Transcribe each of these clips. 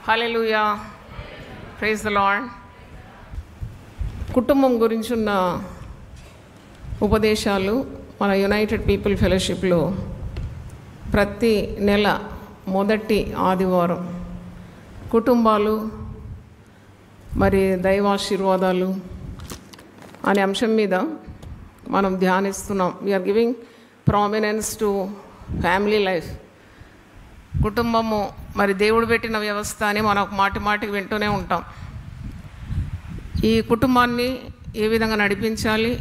Hallelujah, praise the lord. కుటుంబం గురించి ఉన్న ఉపదేశాలు మన యునైటెడ్ పీపుల్ ఫెలోషిప్లో ప్రతి నెల మొదటి ఆదివారం కుటుంబాలు మరి దైవాశీర్వాదాలు అనే అంశం మీద మనం ధ్యానిస్తున్నాం. We are giving prominence to family life. కుటుంబము మరి దేవుడు పెట్టిన వ్యవస్థ అని మనం మాటి మాటికి వింటూనే ఉంటాం. ఈ కుటుంబాన్ని ఏ విధంగా నడిపించాలి,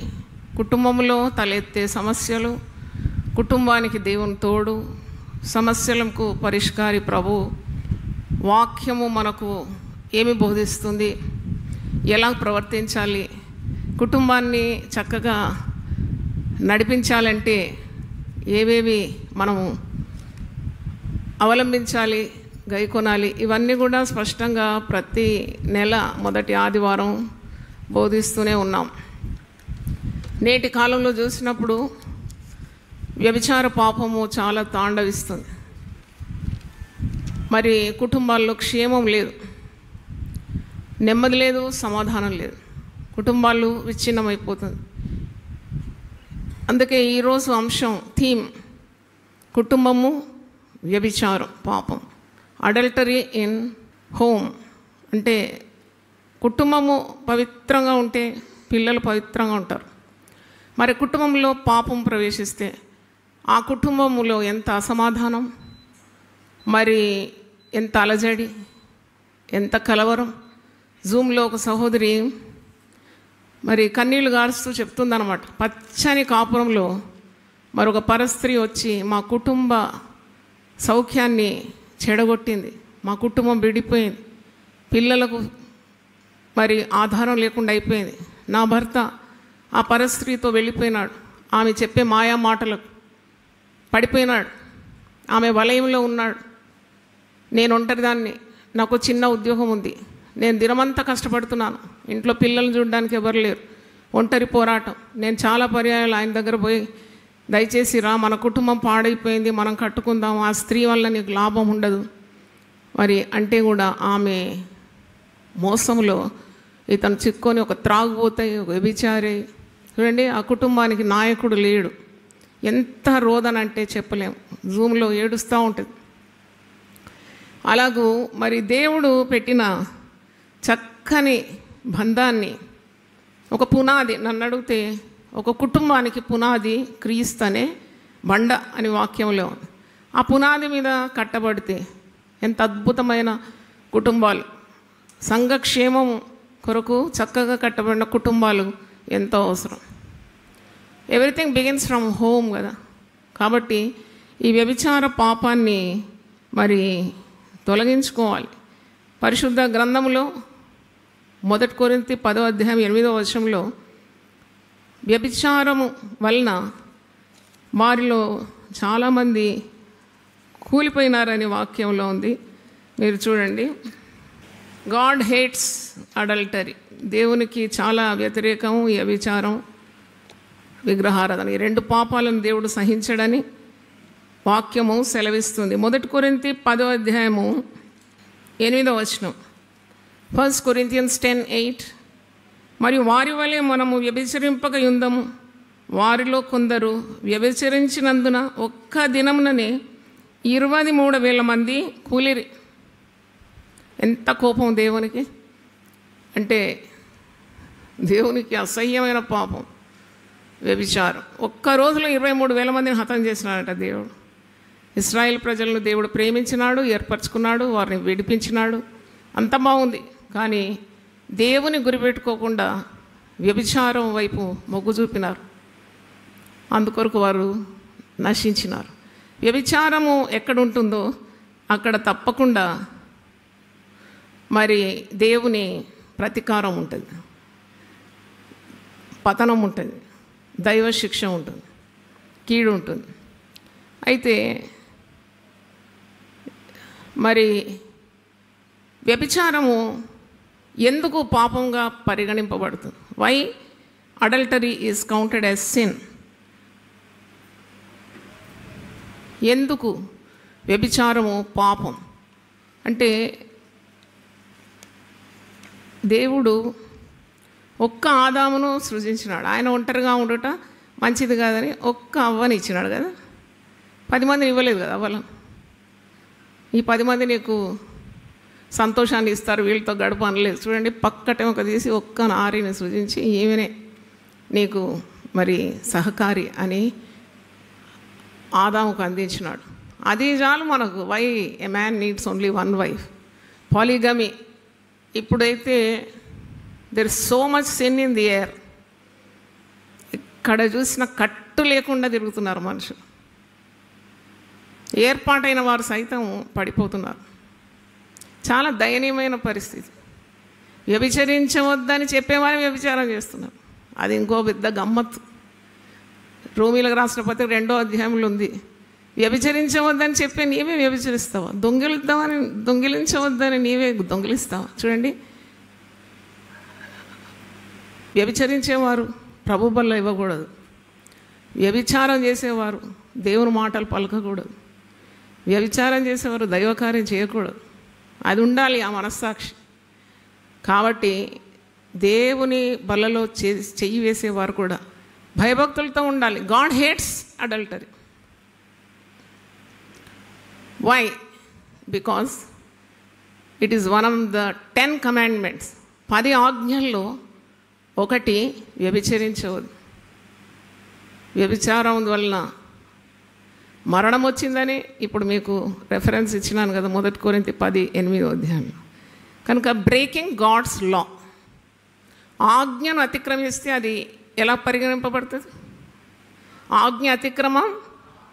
కుటుంబంలో తలెత్తే సమస్యలు, కుటుంబానికి దేవుని తోడు, సమస్యలకు పరిష్కారి ప్రభు, వాక్యము మనకు ఏమి బోధిస్తుంది, ఎలా ప్రవర్తించాలి, కుటుంబాన్ని చక్కగా నడిపించాలంటే ఏవేవి మనము అవలంబించాలి, గైకొనాలి, ఇవన్నీ కూడా స్పష్టంగా ప్రతి నెల మొదటి ఆదివారం బోధిస్తూనే ఉన్నాం. నేటి కాలంలో చూసినప్పుడు వ్యభిచార పాపము చాలా తాండవిస్తుంది. మరి కుటుంబాల్లో క్షేమం లేదు, నెమ్మది లేదు, సమాధానం లేదు, కుటుంబాలు విచ్ఛిన్నమైపోతుంది. అందుకే ఈరోజు అంశం థీమ్ కుటుంబము, వ్యభిచారం, పాపం, అడల్టరీ ఇన్ హోమ్. అంటే కుటుంబము పవిత్రంగా ఉంటే పిల్లలు పవిత్రంగా ఉంటారు. మరి కుటుంబంలో పాపం ప్రవేశిస్తే ఆ కుటుంబంలో ఎంత అసమాధానం, మరి ఎంత అలజడి, ఎంత కలవరం. జూమ్లో ఒక సహోదరి మరి కన్నీళ్లు గారుస్తూ చెప్తుందన్నమాట, పచ్చని కాపురంలో మరొక పరస్త్రీ వచ్చి మా కుటుంబ సౌఖ్యాన్ని చెడగొట్టింది, మా కుటుంబం విడిపోయింది, పిల్లలకు మరి ఆధారం లేకుండా అయిపోయింది, నా భర్త ఆ పరస్త్రీతో వెళ్ళిపోయినాడు, ఆమె చెప్పే మాయా మాటలకు పడిపోయినాడు, ఆమె వలయంలో ఉన్నాడు, నేను ఒంటరిదాన్ని, నాకు చిన్న ఉద్యోగం ఉంది, నేను దినమంతా కష్టపడుతున్నాను, ఇంట్లో పిల్లల్ని చూడడానికి ఎవరు లేరు, ఒంటరి పోరాటం. నేను చాలా పర్యాయాలు ఆయన దగ్గర పోయి దయచేసి రా, మన కుటుంబం పాడైపోయింది, మనం కట్టుకుందాం, ఆ స్త్రీ వల్ల నీకు లాభం ఉండదు మరి అంటే కూడా ఆమె మోసంలో ఇతను చిక్కొని ఒక త్రాగుబోతాయి, ఒక వ్యభిచారి. చూడండి, ఆ కుటుంబానికి నాయకుడు లేడు. ఎంత రోదన అంటే చెప్పలేము, జూమ్లో ఏడుస్తూ ఉంటుంది. అలాగూ మరి దేవుడు పెట్టిన చక్కని బంధాన్ని, ఒక పునాది, నన్ను అడిగితే ఒక కుటుంబానికి పునాది క్రీస్తు అనే బండ అని వాక్యంలో. ఆ పునాది మీద కట్టబడితే ఎంత అద్భుతమైన కుటుంబాలు, సంఘక్షేమం కొరకు చక్కగా కట్టబడిన కుటుంబాలు ఎంతో అవసరం. ఎవ్రీథింగ్ బిగిన్స్ ఫ్రమ్ హోమ్ కదా. కాబట్టి ఈ వ్యభిచార పాపాన్ని మరి తొలగించుకోవాలి. పరిశుద్ధ గ్రంథంలో 1 కొరింథీ 10వ అధ్యాయం 8వ వచనంలో వ్యభిచారము వలన వారిలో చాలామంది కూలిపోయినారని వాక్యంలో ఉంది. మీరు చూడండి, గాడ్ హేట్స్ అడల్టరీ. దేవునికి చాలా వ్యతిరేకం ఈ వ్యభిచారం, విగ్రహారాధన. ఈ 2 పాపాలను దేవుడు సహించడని వాక్యము సెలవిస్తుంది. 1 కొరింథీ 10వ అధ్యాయము 8వ వచనం, 1 Corinthians 10:8. మరియు వారి వలె మనము వ్యభిచరింపక యుందము, వారిలో కొందరు వ్యభిచరించినందున ఒక్క దినముననే 23,000 మంది కూలిరి. ఎంత కోపం దేవునికి అంటే, దేవునికి అసహ్యమైన పాపం వ్యభిచారం. ఒక్క రోజులో 23,000 మందిని హతం చేసినాడట దేవుడు. ఇశ్రాయేల్ ప్రజలను దేవుడు ప్రేమించినాడు, ఏర్పరచుకున్నాడు, వారిని విడిపించినాడు, అంత బాగుంది. కానీ దేవుని గురిపెట్టుకోకుండా వ్యభిచారం వైపు మొగ్గు చూపినారు, అందుకొరకు వారు నశించినారు. వ్యభిచారము ఎక్కడుంటుందో అక్కడ తప్పకుండా మరి దేవుని ప్రతీకారం ఉంటుంది, పతనం ఉంటుంది, దైవ శిక్ష ఉంటుంది, కీడు ఉంటుంది. అయితే మరి వ్యభిచారము ఎందుకు పాపంగా పరిగణింపబడుతుంది? Why adultery is counted as sin? ఎందుకు వ్యభిచారము పాపం అంటే దేవుడు ఒక్క ఆదామును సృజించినాడు. ఆయన ఒంటరిగా ఉండుట మంచిది కాదని ఒక్క అవ్వని ఇచ్చినాడు కదా. 10 మందిని ఇవ్వలేదు కదా అవ్వలం. ఈ 10 మంది నీకు సంతోషాన్ని ఇస్తారు, వీళ్ళతో గడుపు అనలేదు. చూడండి, పక్కటే ఒక తీసి ఒక్క నారిని సృజించి ఈమెనే నీకు మరి సహకారి అని ఆదాముకు అందించినాడు. అది చాలు మనకు. Why a man needs only one wife. Polygamy. ఇప్పుడైతే there is so much sin in the air. ఎక్కడ చూసిన కట్టు లేకుండా తిరుగుతున్నారు మనుషులు. ఏర్పాటైన వారు సైతం పడిపోతున్నారు. చాలా దయనీయమైన పరిస్థితి. వ్యభిచరించవద్దని చెప్పేవారు వ్యభిచారం చేస్తున్నారు. అది ఇంకో పెద్ద గమ్మత్తు. రోమీలకు రాసిన పత్రిక 2వ అధ్యాయంలో ఉంది. వ్యభిచరించవద్దని చెప్పే నీవే వ్యభిచరిస్తావా? దొంగిలించవద్దని నీవే దొంగిలిస్తావా? చూడండి, వ్యభిచరించేవారు ప్రభు బల్ల ఇవ్వకూడదు. వ్యభిచారం చేసేవారు దేవుని మాటలు పలకకూడదు. వ్యభిచారం చేసేవారు దైవకార్యం చేయకూడదు. అది ఉండాలి ఆ మనస్సాక్షి. కాబట్టి దేవుని బల్లలో చెయ్యి వేసేవారు కూడా భయభక్తులతో ఉండాలి. God hates adultery. Why? Because it is one of the 10 commandments. 10 ఆజ్ఞల్లో ఒకటి వ్యభిచరించవద్దు. వ్యభిచారం వలన మరణం వచ్చిందని ఇప్పుడు మీకు రెఫరెన్స్ ఇచ్చినాను కదా, 1 కొరింథీ 10:8 అధ్యాయంలో. కనుక బ్రేకింగ్ గాడ్స్ లా, ఆజ్ఞను అతిక్రమిస్తే అది ఎలా పరిగణింపబడుతుంది? ఆజ్ఞ అతిక్రమం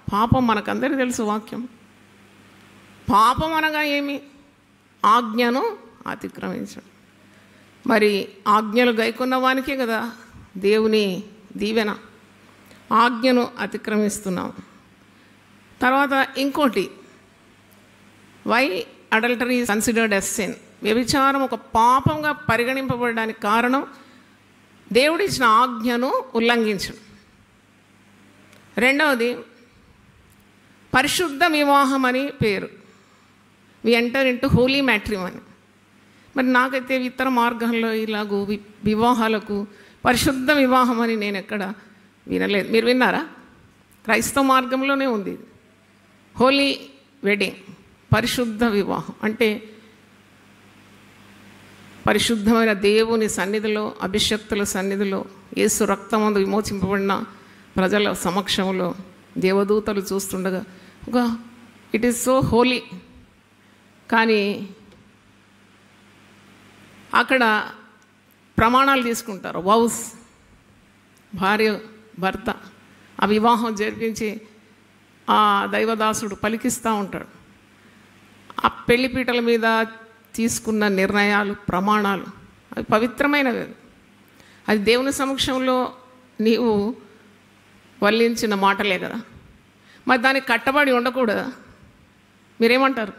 పాపం. మనకందరికీ తెలుసు వాక్యం. పాపం అనగా ఏమి? ఆజ్ఞను అతిక్రమించడం. మరి ఆజ్ఞలు గైకొన్న వానికే కదా దేవుని దీవెన. ఆజ్ఞను అతిక్రమిస్తున్నాం. తర్వాత ఇంకోటి, why adultery is considered as sin. వ్యభిచారం ఒక పాపంగా పరిగణింపబడడానికి కారణం దేవుడు ఇచ్చిన ఆజ్ఞను ఉల్లంఘించడం. రెండవది, పరిశుద్ధ వివాహం అని పేరు. We enter into holy matrimony. మరి నాకైతే ఇతర మార్గంలో ఇలాగూ వివాహాలకు పరిశుద్ధ వివాహం అని నేను ఎక్కడ వినలేదు. మీరు విన్నారా? క్రైస్తవ మార్గంలోనే ఉంది హోలీ వెడ్డింగ్, పరిశుద్ధ వివాహం. అంటే పరిశుద్ధమైన దేవుని సన్నిధిలో, అభిషక్తుల సన్నిధిలో, యేసు రక్తమందు విమోచింపబడిన ప్రజల సమక్షంలో దేవదూతలు చూస్తుండగా ఒక ఇట్ ఈస్ సో హోలీ. కానీ అక్కడ ప్రమాణాలు తీసుకుంటారు. వౌస్, భార్య భర్త ఆ వివాహం జరిపించి ఆ దైవదాసుడు పలికిస్తూ ఉంటాడు. ఆ పెళ్లిపీటల మీద తీసుకున్న నిర్ణయాలు, ప్రమాణాలు అవి పవిత్రమైనవి. అది దేవుని సమక్షంలో నీవు వల్లించిన మాటలే కదా. మరి దానికి కట్టబడి ఉండకూడదా? మీరేమంటారు?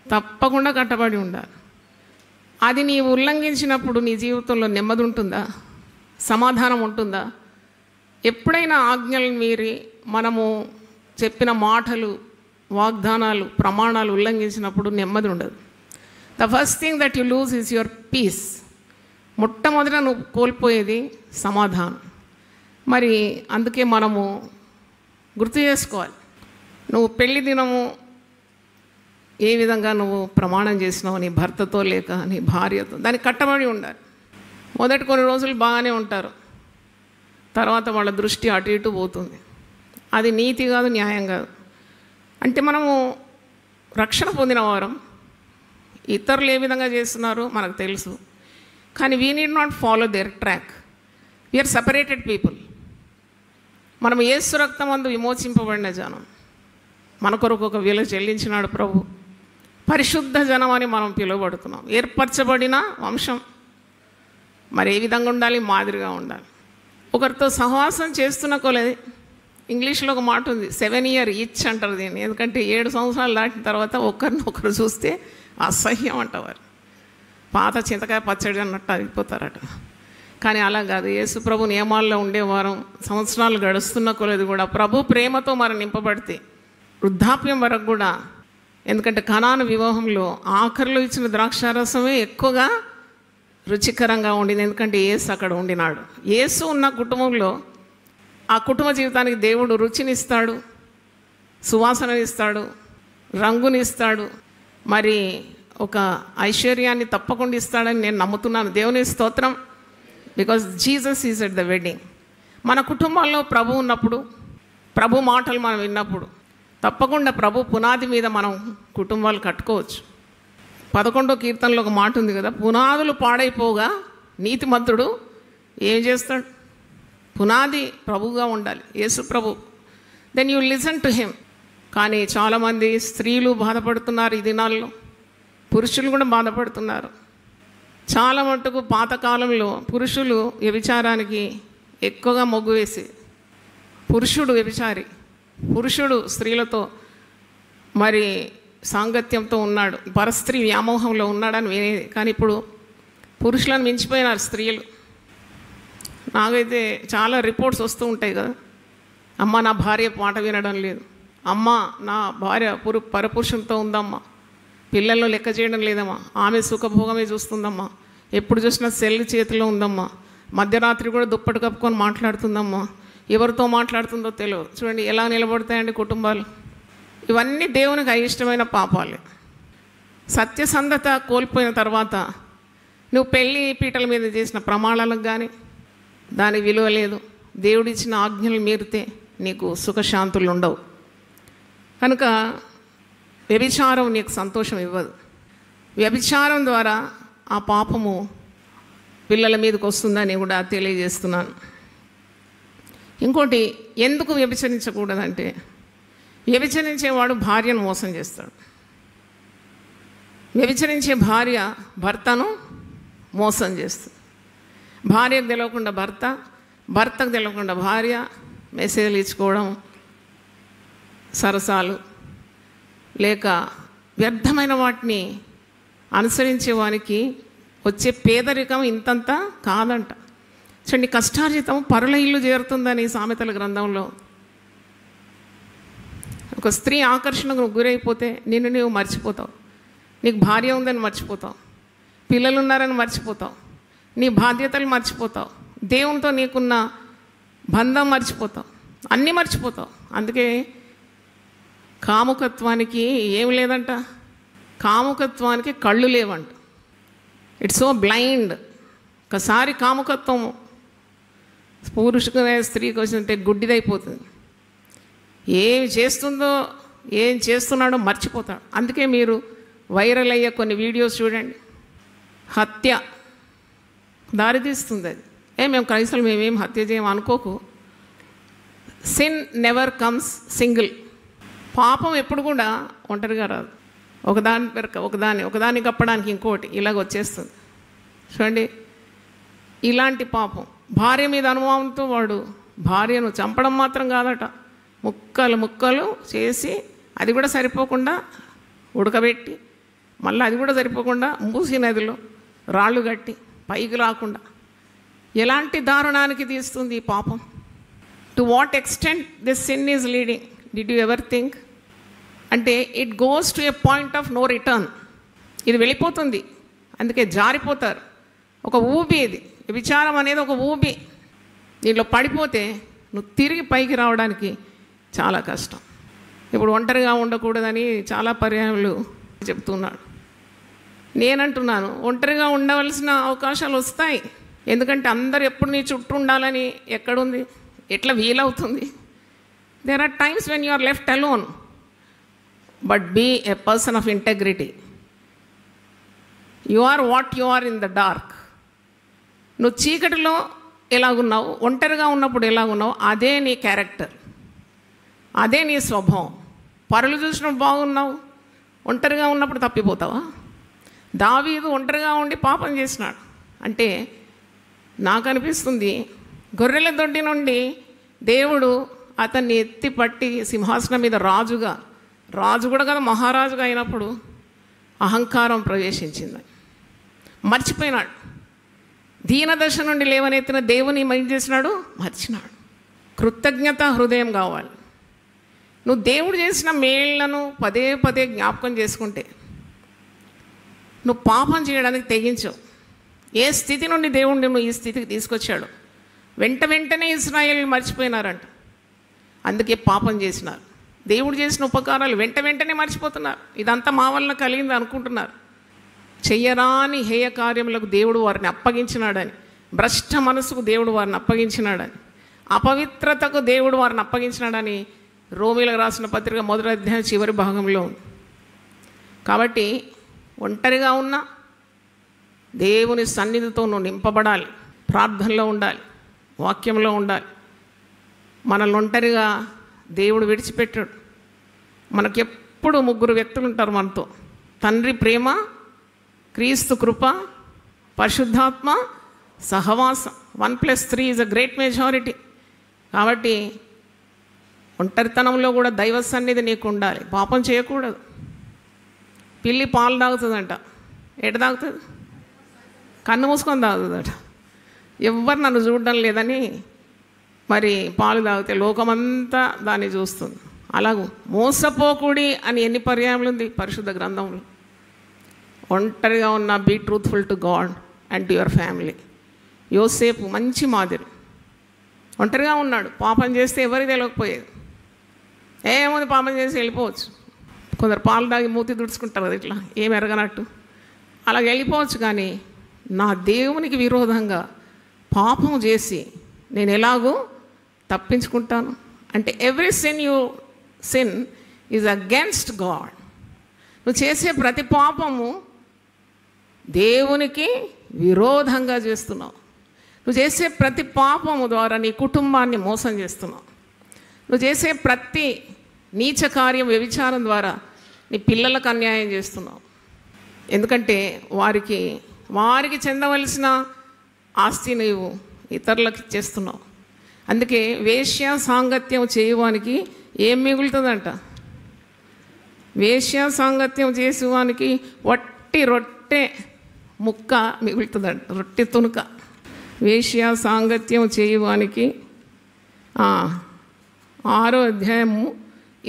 తప్పకుండా కట్టబడి ఉండాలి. అది నీవు ఉల్లంఘించినప్పుడు నీ జీవితంలో నెమ్మది ఉంటుందా? సమాధానం ఉంటుందా? ఎప్పుడైనా ఆజ్ఞలను మీరి మనము చెప్పిన మాటలు, వాగ్దానాలు, ప్రమాణాలు ఉల్లంఘించినప్పుడు నెమ్మది ఉండదు. The first thing that you lose is your peace. మొట్టమొదట నువ్వు కోల్పోయేది సమాధానం. మరి అందుకే మనము గుర్తు చేసుకోవాలి. నువ్వు పెళ్లి దినము ఏ విధంగా నువ్వు ప్రమాణం చేసినావు నీ భర్తతో లేక నీ భార్యతో, దానికి కట్టబడి ఉండాలి. మొదటి కొన్ని రోజులు బాగానే ఉంటారు, తర్వాత వాళ్ళ దృష్టి అటు ఇటు పోతుంది. అది నీతి కాదు, న్యాయం కాదు. అంటే మనము రక్షణ పొందిన వారం, ఇతరులు ఏ విధంగా చేస్తున్నారో మనకు తెలుసు. కానీ we need not follow their track. We are separated people. మనం యేసు రక్తమందు విమోచింపబడిన జనం. మన కొరకు ఒక విలువ చెల్లించినాడు ప్రభు. పరిశుద్ధ జనం అని మనం పిలువబడుతున్నాం. ఏర్పరచబడిన వంశం. మరి ఏ విధంగా ఉండాలి? మాదిరిగా ఉండాలి. ఒకరితో సహవాసం చేస్తున్న కొలది, ఇంగ్లీష్లో ఒక మాట ఉంది, 7 year ఈచ్ అంటారు దీన్ని. ఎందుకంటే 7 సంవత్సరాలు దాటిన తర్వాత ఒకరినొకరు చూస్తే అసహ్యం అంటవారు. పాత చింతకాయ పచ్చడి అన్నట్టు అయిపోతారట. కానీ అలా కాదు. యేసు ప్రభు నియమాల్లో ఉండేవారం సంవత్సరాలు గడుస్తున్న కొలది కూడా ప్రభు ప్రేమతో మనం నింపబడితే వృద్ధాప్యం వరకు కూడా. ఎందుకంటే కనాను వివాహంలో ఆఖరిలో ఇచ్చిన ద్రాక్షారసమే ఎక్కువగా రుచికరంగా ఉండింది, ఎందుకంటే యేసు అక్కడ ఉండినాడు. యేసు ఉన్న కుటుంబంలో ఆ కుటుంబ జీవితానికి దేవుడు రుచినిస్తాడు, సువాసననిస్తాడు, రంగునిస్తాడు, మరి ఒక ఐశ్వర్యాన్ని తప్పకుండా ఇస్తాడని నేను నమ్ముతున్నాను. దేవుని స్తోత్రం. Because Jesus is at the wedding. మన కుటుంబాల్లో ప్రభు ఉన్నప్పుడు, ప్రభు మాటలు మనం విన్నప్పుడు తప్పకుండా ప్రభు పునాది మీద మనం కుటుంబాలు కట్టుకోవచ్చు. 11వ కీర్తనలో ఒక మాట ఉంది కదా, పునాదులు పాడైపోగా నీతిమంతుడు ఏం చేస్తాడు? పునాది ప్రభువుగా ఉండాలి, యేసు ప్రభు. Then you listen to him. కానీ చాలామంది స్త్రీలు బాధపడుతున్నారు ఈ దినాల్లో, పురుషులు కూడా బాధపడుతున్నారు. చాలా మటుకు పాతకాలంలో పురుషులు వ్యభిచారానికి ఎక్కువగా మొగ్గు వేసి, పురుషుడు వ్యభిచారి, పురుషుడు స్త్రీలతో మరి సాంగత్యంతో ఉన్నాడు, పరస్త్రీ వ్యామోహంలో ఉన్నాడని వినేది. కానీ ఇప్పుడు పురుషులను మించిపోయినారు స్త్రీలు. నాకైతే చాలా రిపోర్ట్స్ వస్తూ ఉంటాయి కదా, అమ్మ నా భార్య మాట వినడం లేదు, అమ్మ నా భార్య పరపురుషులతో ఉందమ్మా, పిల్లలను లెక్క చేయడం లేదమ్మా, ఆమె సుఖభోగమే చూస్తుందమ్మా, ఎప్పుడు చూసినా సెల్ చేతిలో ఉందమ్మా, మధ్యరాత్రి కూడా దుప్పటి కప్పుకొని మాట్లాడుతుందమ్మా, ఎవరితో మాట్లాడుతుందో తెలియదు. చూడండి ఎలా నిలబడతాయండి కుటుంబాలు. ఇవన్నీ దేవునికి అయిష్టమైన పాపాలే. సత్యసంధత కోల్పోయిన తర్వాత నువ్వు పెళ్ళి పీటల మీద చేసిన ప్రమాణాలకు కానీ దాని విలువ లేదు. దేవుడిచ్చిన ఆజ్ఞలు మీరితే నీకు సుఖశాంతులు ఉండవు. కనుక వ్యభిచారం నీకు సంతోషం ఇవ్వదు. వ్యభిచారం ద్వారా ఆ పాపము పిల్లల మీదకి వస్తుందని కూడా తెలియజేస్తున్నాను. ఇంకోటి, ఎందుకు వ్యభిచరించకూడదంటే, వ్యభిచరించేవాడు భార్యను మోసం చేస్తాడు. వ్యభిచరించే భార్య భర్తను మోసం చేస్తుంది. భార్యకు తెలియకుండా భర్త, భర్తకు తెలియకుండా భార్య మెసేజ్లు ఇచ్చుకోవడం, సరసాలు, లేక వ్యర్థమైన వాటిని అనుసరించే వానికి వచ్చే పేదరికం ఇంతంత కాదంట. చూడండి, కష్టార్జితం పరుల ఇల్లు చేరుతుందని సామెతల గ్రంథంలో. ఒక స్త్రీ ఆకర్షణకు గురైపోతే నిన్ను నీవు మర్చిపోతావు, నీకు భార్య ఉందని మర్చిపోతావు, పిల్లలు ఉన్నారని మర్చిపోతావు, నీ బాధ్యతలు మర్చిపోతావు, దేవునితో నీకున్న బంధం మర్చిపోతావు, అన్నీ మర్చిపోతావు. అందుకే కాముకత్వానికి ఏం లేదంట, కాముకత్వానికి కళ్ళు లేవంట. It's so blind. ఒకసారి కాముకత్వం పురుషుకు స్త్రీకి వచ్చిందంటే గుడ్డిదైపోతుంది. ఏం చేస్తుందో ఏం చేస్తున్నాడో మర్చిపోతాడు. అందుకే మీరు వైరల్ అయ్యే కొన్ని వీడియోస్ చూడండి, హత్య దారితీస్తుంది అది. మేము క్రైస్తవులు మేమేం హత్య చేయం అనుకోకు. Sin never comes single. పాపం ఎప్పుడు కూడా ఒంటరిగా రాదు. ఒకదాన్ని కప్పడానికి ఇంకోటి ఇలాగ వచ్చేస్తుంది. చూడండి, ఇలాంటి పాపం భార్య మీద అనుమానంతో వాడు భార్యను చంపడం మాత్రం కాదట, ముక్కలు ముక్కలు చేసి అది కూడా సరిపోకుండా ఉడకబెట్టి మళ్ళీ అది కూడా సరిపోకుండా మూసి నదిలో రాళ్ళు కట్టి పైకి రాకుండా ఎలాంటి దారుణానికి తీస్తుంది ఈ పాపం. To what extent this sin is leading, did you ever think? అంటే it goes to a point of no return. ఇది వెళ్ళిపోతుంది, అందుకే జారిపోతారు. ఒక ఊబి ఇది, విచారం అనేది ఒక ఊబి. దీంట్లో పడిపోతే నువ్వు తిరిగి పైకి రావడానికి చాలా కష్టం. ఇప్పుడు ఒంటరిగా ఉండకూడదని చాలా పర్యాయాలు చెప్తున్నాడు. నేనంటున్నాను, ఒంటరిగా ఉండవలసిన అవకాశాలు వస్తాయి. ఎందుకంటే అందరు ఎప్పుడు నీ చుట్టూ ఉండాలని ఎక్కడుంది, ఎట్లా వీలవుతుంది? There are times when you are left alone, but be a person of integrity. You are what you are in the dark. నువ్వు చీకటిలో ఎలాగున్నావు, ఒంటరిగా ఉన్నప్పుడు ఎలాగున్నావు, అదే నీ క్యారెక్టర్, అదే నీ స్వభావం. పరులు చూసినప్పుడు బాగున్నావు, ఒంటరిగా ఉన్నప్పుడు తప్పిపోతావా? దావీదు ఒంటరిగా ఉండి పాపం చేసినాడు. అంటే నాకు అనిపిస్తుంది, గొర్రెల దొడ్డి నుండి దేవుడు అతన్ని ఎత్తి పట్టి సింహాసనం మీద రాజు కూడా కదా, మహారాజుగా అయినప్పుడు అహంకారం ప్రవేశించింది, మర్చిపోయినాడు. దీనదశ నుండి లేవనెత్తిన దేవుని ఏం చేసినాడు? మర్చినాడు. కృతజ్ఞత హృదయం కావాలి. నువ్వు దేవుడు చేసిన మేళ్లను పదే పదే జ్ఞాపకం చేసుకుంటే నువ్వు పాపం చేయడానికి తెగించవు. ఏ స్థితి నుండి దేవుడిని నువ్వు ఈ స్థితికి తీసుకొచ్చాడు. వెంటనే ఇశ్రాయేలు మర్చిపోయినారంట. అందుకే పాపం చేసినారు. దేవుడు చేసిన ఉపకారాలు వెంటనే మర్చిపోతున్నారు. ఇదంతా మా వల్ల కలిగింది అనుకుంటున్నారు. చెయ్యరాని హేయ కార్యములకు దేవుడు వారిని అప్పగించినాడని, భ్రష్ట మనసుకు దేవుడు వారిని అప్పగించినాడని, అపవిత్రతకు దేవుడు వారిని అప్పగించినాడని రోమీలకు రాసిన పత్రిక 1వ అధ్యాయం చివరి భాగంలో ఉంది. కాబట్టి ఒంటరిగా ఉన్న దేవుని సన్నిధితో నువ్వు నింపబడాలి, ప్రార్థనలో ఉండాలి, వాక్యంలో ఉండాలి. మనల్ని ఒంటరిగా దేవుడు విడిచిపెట్టాడు. మనకెప్పుడు 3 వ్యక్తులు ఉంటారు మనతో: తండ్రి ప్రేమ, క్రీస్తు కృప, పరిశుద్ధాత్మ సహవాసం. 1+3 ఈజ్ అ గ్రేట్ మెజారిటీ. కాబట్టి ఒంటరితనంలో కూడా దైవ సన్నిధి నీకు ఉండాలి. పాపం చేయకూడదు. పిల్లి పాలు తాగుతుందంట. ఎటు తాగుతుంది? కన్ను మూసుకొని తాగుతుందట. ఎవ్వరు నన్ను చూడడం లేదని మరి పాలు తాగితే లోకమంతా దాన్ని చూస్తుంది. అలాగూ మోసపోకుడి అని ఎన్ని పర్యాయములు ఉంది పరిశుద్ధ గ్రంథంలో. ఒంటరిగా ఉన్న be truthful to God and to your family. Yosepu మంచి మాదిరి. ఒంటరిగా ఉన్నాడు. పాపం చేస్తే ఎవరికి తెలియకపోయేది. ఏముంది, పాపం చేసి వెళ్ళిపోవచ్చు. కొందరు పాలు తాగి మూతి దుడుచుకుంటారు కదా, ఇట్లా ఏమి ఎరగనట్టు అలా వెళ్ళిపోవచ్చు. కానీ నా దేవునికి విరోధంగా పాపం చేసి నేను ఎలాగూ తప్పించుకుంటాను అంటే every sin is against God. నువ్వు చేసే ప్రతి పాపము దేవునికి విరోధంగా చేస్తున్నావు. నువ్వు చేసే ప్రతి పాపము ద్వారా నీ కుటుంబాన్ని మోసం చేస్తున్నావు. నువ్వు చేసే ప్రతి నీచ కార్యం, వ్యభిచారం ద్వారా నీ పిల్లలకు అన్యాయం చేస్తున్నావు. ఎందుకంటే వారికి చెందవలసిన ఆస్తి నీవు ఇతరులకు ఇచ్చేస్తున్నావు. అందుకే వేశ్య సాంగత్యం చేయవానికి ఏం మిగులుతుందంట? వేశ్య సాంగత్యం చేసేవానికి వట్టి రొట్టె ముక్క మిగులుతుందంట, రొట్టె తునుక. వేశ్య సాంగత్యం చేయవానికి 6వ అధ్యాయము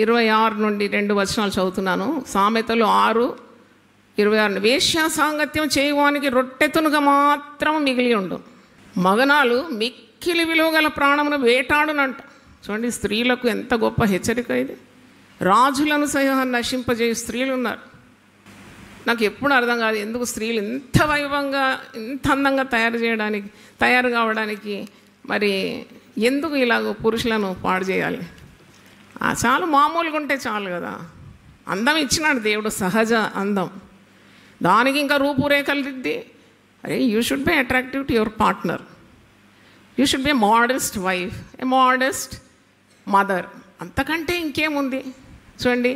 26 నుండి 2 వచనాలు చదువుతున్నాను. సామెతలు 6:26. వేశ్య సాంగత్యం చేయవానికి రొట్టె తునుక మాత్రం మిగిలి ఉండు. మగనాలు మిక్కిలి విలువగల ప్రాణమును వేటాడునంట. చూడండి, స్త్రీలకు ఎంత గొప్ప హెచ్చరిక ఇది. రాజులను సహా నశింపజేయ స్త్రీలు ఉన్నారు. నాకు ఎప్పుడు అర్థం కాదు, ఎందుకు స్త్రీలు ఇంత వైభవంగా, ఇంత అందంగా తయారు కావడానికి మరి ఎందుకు ఇలాగ పురుషులను పాడు చేయాలి? చాలు, మామూలుగా ఉంటే చాలు కదా. అందం ఇచ్చినాడు దేవుడు, సహజ అందం. దానికి ఇంకా రూపురేఖలు దిద్ది, అరే you should be attractive to your partner, you should be a modest wife, a modest mother. అంతకంటే ఇంకేముంది? చూడండి,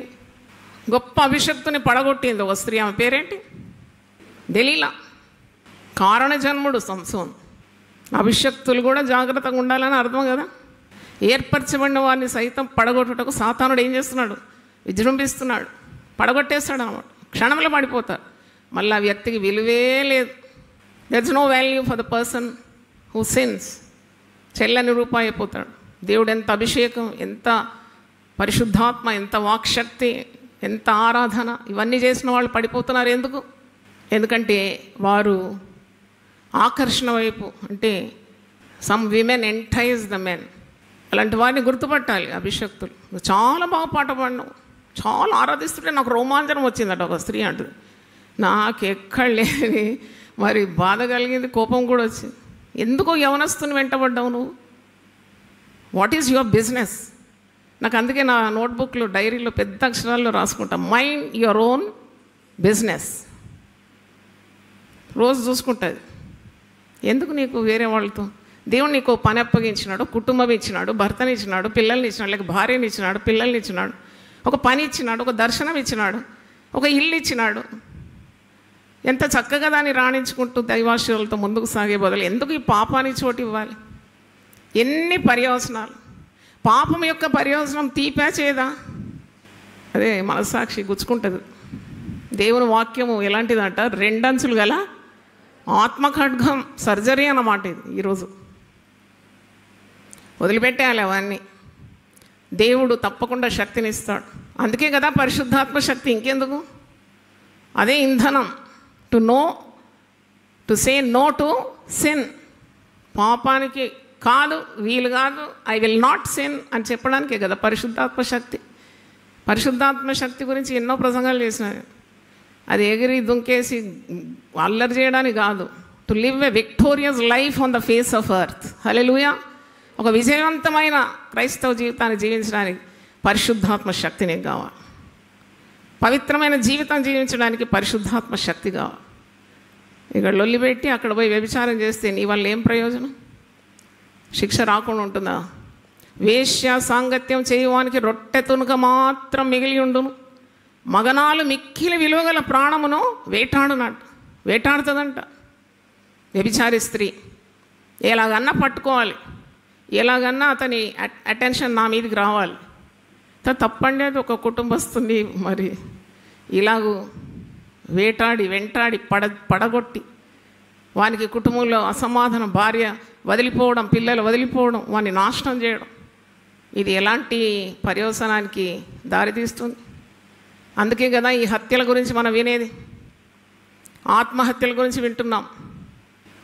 గొప్ప అభిషక్తుని పడగొట్టింది ఒక స్త్రీ. ఆమె పేరేంటి? దెలీలా. కారణ జన్ముడు సంసోన్. అభిషక్తులు కూడా జాగ్రత్తగా ఉండాలని అర్థం కదా. ఏర్పరచబడిన వారిని సైతం పడగొట్టుటకు సాతానుడు ఏం చేస్తున్నాడు? విజృంభిస్తున్నాడు. పడగొట్టేస్తాడు అన్నమాట. క్షణంలో పడిపోతాడు. మళ్ళీ ఆ వ్యక్తికి విలువే లేదు. There is no value for the person who sins. చెల్లని రూపాయి అయిపోతాడు. దేవుడు ఎంత అభిషేకం, ఎంత పరిశుద్ధాత్మ, ఎంత వాక్శక్తి, ఎంత ఆరాధన, ఇవన్నీ చేసిన వాళ్ళు పడిపోతున్నారు. ఎందుకంటే వారు ఆకర్షణ వైపు, అంటే సమ్ విమెన్ ఎంటైజ్ ద మెన్. అలాంటి వారిని గుర్తుపట్టాలి అభిషక్తులు. నువ్వు చాలా బాగా పాట పాడినావు, చాలా ఆరాధిస్తుంటే నాకు రోమాంచనం వచ్చిందట ఒక స్త్రీ అంటుంది. నాకు ఎక్కడ లేని మరి బాధ కలిగింది, కోపం కూడా వచ్చింది. ఎందుకో యవనస్తుని వెంటబడ్డావు నువ్వు? What is your business? నాకు అందుకే నా నోట్బుక్లో, డైరీలో పెద్ద అక్షరాల్లో రాసుకుంటా, మైండ్ యువర్ ఓన్ బిజినెస్. రోజు చూసుకుంటుంది. ఎందుకు నీకు వేరే వాళ్ళతో? దేవుడు నీకు పని అప్పగించినాడు, కుటుంబం ఇచ్చినాడు, భర్తని ఇచ్చినాడు, పిల్లల్ని ఇచ్చినాడు, లేక భార్యని ఇచ్చినాడు, పిల్లల్ని ఇచ్చినాడు, ఒక పని ఇచ్చినాడు, ఒక దర్శనం ఇచ్చినాడు, ఒక ఇల్లు ఇచ్చినాడు. ఎంత చక్కగా దాన్ని రాణించుకుంటూ దైవాశీర్వాదాలతో ముందుకు సాగే బదులు ఎందుకు ఈ పాపానికి చోటు ఇవ్వాలి? ఎన్ని పర్యవసనాలు! పాపం యొక్క పర్యవసనం తీపా చేదా? అదే మనస్సాక్షి గుచ్చుకుంటుంది. దేవుని వాక్యము ఎలాంటిదంట? 2 అంచులు గల ఆత్మఖడ్గం, సర్జరీ అన్నమాట ఇది. ఈరోజు వదిలిపెట్టేయాలి అవన్నీ. దేవుడు తప్పకుండా శక్తిని ఇస్తాడు. అందుకే కదా పరిశుద్ధాత్మ శక్తి. ఇంకెందుకు? అదే ఇంధనం. To know to say no to sin. పాపానికి కాదు, వీలు కాదు, ఐ విల్ నాట్ సిన్ అని చెప్పడానికే కదా పరిశుద్ధాత్మ శక్తి. పరిశుద్ధాత్మ శక్తి గురించి ఎన్నో ప్రసంగాలు చేసినాను. అది ఎగిరి దుంకేసి అల్లరి చేయడానికి కాదు. To live a victorious life on the face of earth. Hallelujah. ఒక విజయవంతమైన క్రైస్తవ జీవితాన్ని జీవించడానికి పరిశుద్ధాత్మ శక్తి నీకు కావాలి. పవిత్రమైన జీవితం జీవించడానికి పరిశుద్ధాత్మ శక్తి కావాలి. ఇక్కడ లొల్లి పెట్టి అక్కడ పోయి వ్యభిచారం చేస్తే నీ వల్ల ఏం ప్రయోజనం? శిక్ష రాకుండా ఉంటుందా? వేశ్య సాంగత్యం చేయవానికి రొట్టె తునుక మాత్రం మిగిలి ఉండును, మగనాలు మిక్కిలి విలువగల ప్రాణమును వేటాడుతుందంట. వ్యభిచారి స్త్రీ ఎలాగన్నా పట్టుకోవాలి, ఎలాగన్నా అతని అటెన్షన్ నా మీదకి రావాలి. తప్పండి, అది ఒక కుటుంబస్తుని మరి ఇలాగూ వెంటాడి పడగొట్టి వానికి కుటుంబంలో అసమాధానం, భార్య వదిలిపోవడం, పిల్లలు వదిలిపోవడం, వాడిని నాశనం చేయడం, ఇది ఎలాంటి పర్యవసానానికి దారితీస్తుంది? అందుకే కదా ఈ హత్యల గురించి మనం వినేది, ఆత్మహత్యల గురించి వింటున్నాం.